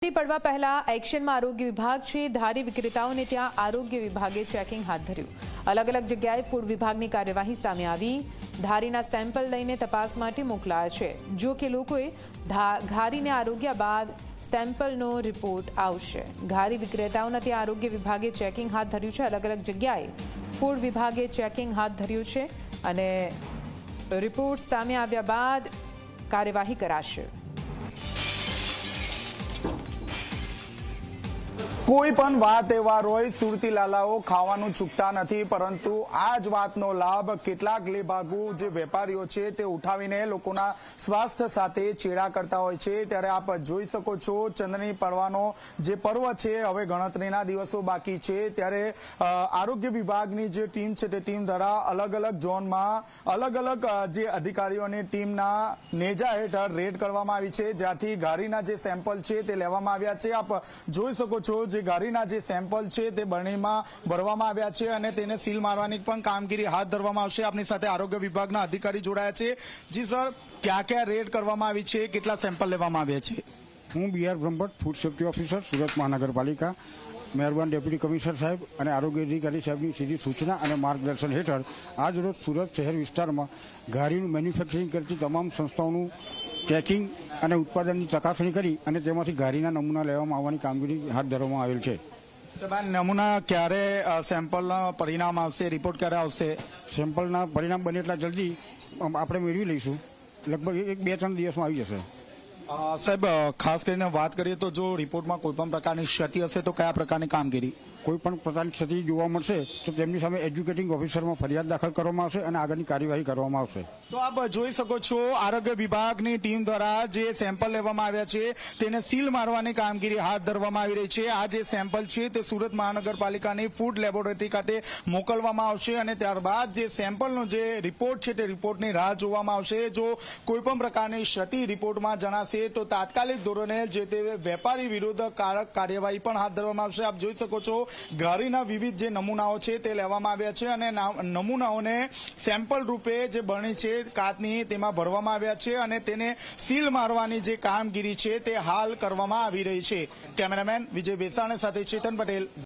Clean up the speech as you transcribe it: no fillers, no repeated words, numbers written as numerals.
ઠંડી પડવા પહેલા એક્શનમાં આરોગ્ય વિભાગ છે। ધારી વિક્રેતાઓને ત્યાં આરોગ્ય વિભાગે ચેકિંગ હાથ ધર્યું। અલગ અલગ જગ્યાએ ફૂડ વિભાગની કાર્યવાહી સામે આવી। ધારીના સેમ્પલ લઈને તપાસ માટે મોકલાયા છે। જો કે લોકોએ ઘારીને આરોગ્ય બાદ સેમ્પલનો રિપોર્ટ આવશે। ઘારી વિક્રેતાઓના ત્યાં આરોગ્ય વિભાગે ચેકિંગ હાથ ધર્યું છે। અલગ અલગ જગ્યાએ ફૂડ વિભાગે ચેકિંગ હાથ ધર્યું છે અને રિપોર્ટ સામે આવ્યા બાદ કાર્યવાહી કરાશે। કોઈ પણ વાત તહેવાર હોય સુરતી લાલાઓ ખાવાનું ચૂકતા નથી, પરંતુ આ જ વાતનો લાભ કેટલાક લેભાગુ જે વેપારીઓ છે તે ઉઠાવીને લોકોના સ્વાસ્થ્ય સાથે ચેડા કરતા હોય છે। ત્યારે આપ જોઈ શકો છો ચંદ્રની પડવાનો જે પર્વ છે હવે ગણતરીના દિવસો બાકી છે। ત્યારે આરોગ્ય વિભાગની જે ટીમ છે તે ટીમ દ્વારા અલગ અલગ ઝોનમાં અલગ અલગ જે અધિકારીઓની ટીમના નેજા હેઠળ રેડ કરવામાં આવી છે, જ્યાંથી ઘારીના જે સેમ્પલ છે તે લેવામાં આવ્યા છે। આપ જોઈ શકો છો ઘારીના જે સેમ્પલ છે તે બરણીમાં ભરવામાં આવ્યા છે અને તેને સીલ મારવાની પણ કામગીરી હાથ ધરવામાં આવશે। આપની સાથે આરોગ્ય વિભાગના અધિકારી જોડાયા છે। જી સર, ક્યાં ક્યાં રેડ કરવામાં આવી છે, કેટલા સેમ્પલ લેવામાં આવ્યા છે? હું B R Brahmbhatt, food safety officer, Surat મહાનગરપાલિકા। મહેરબાન ડેપ્યુટી કમિશનર સાહેબ અને આરોગ્ય અધિકારી સાહેબની સીધી સૂચના અને માર્ગદર્શન હેઠળ આજ રોજ સુરત શહેર વિસ્તારમાં ઘારીનું મેન્યુફેક્ચરિંગ કરતી તમામ સંસ્થાઓનું ચેકિંગ અને ઉત્પાદનની ચકાસણી કરી અને તેમાંથી ઘારીના નમૂના લેવામાં આવવાની કામગીરી હાથ ધરવામાં આવેલ છે। નમૂના ક્યારે સેમ્પલના પરિણામ આવશે, રિપોર્ટ ક્યારે આવશે? સેમ્પલના પરિણામ બને એટલા જલ્દી આપણે મેળવી લઈશું। લગભગ 2-3 દિવસમાં આવી જશે। સાહેબ, ખાસ કરીને વાત કરીએ તો જો રિપોર્ટમાં કોઈ પણ પ્રકારની ક્ષતિ હશે તો કયા પ્રકારની કામગીરી? કોઈ પણ પ્રકારની ક્ષતિ જોવા મળશે તો તેમની સામે એજ્યુકેટિંગ ઓફિસરમાં ફરિયાદ દાખલ કરવામાં આવશે અને આગળની કાર્યવાહી કરવામાં આવશે। તો આપ જોઈ શકો છો આરોગ્ય વિભાગની ટીમ દ્વારા જે સેમ્પલ લેવામાં આવ્યા છે તેને સીલ મારવાની કામગીરી હાથ ધરવામાં આવી રહી છે। આ જે સેમ્પલ છે તે સુરત મહાનગરપાલિકાની ફૂડ લેબોરેટરી ખાતે મોકલવામાં આવશે અને ત્યારબાદ જે સેમ્પલનો જે રિપોર્ટ છે તે રિપોર્ટની રાહ જોવામાં આવશે। જો કોઈ પણ પ્રકારની ક્ષતિ રિપોર્ટમાં જણાશે તો તાત્કાલિક ધોરણે જે તે વેપારી વિરુદ્ધ કારક કાર્યવાહી પણ હાથ ધરવામાં આવશે। આપ જોઈ શકો છો ઘારીના વિવિધ જે નમૂનાઓ છે તે લેવામાં આવ્યા છે અને નમૂનાઓને સેમ્પલ રૂપે જે બરણી છે કાચની તેમાં ભરવામાં આવ્યા છે અને તેને સીલ મારવાની જે કામગીરી છે તે હાલ કરવામાં આવી રહી છે। કેમેરામેન વિજય બેસાણા સાથે ચેતન પટેલ।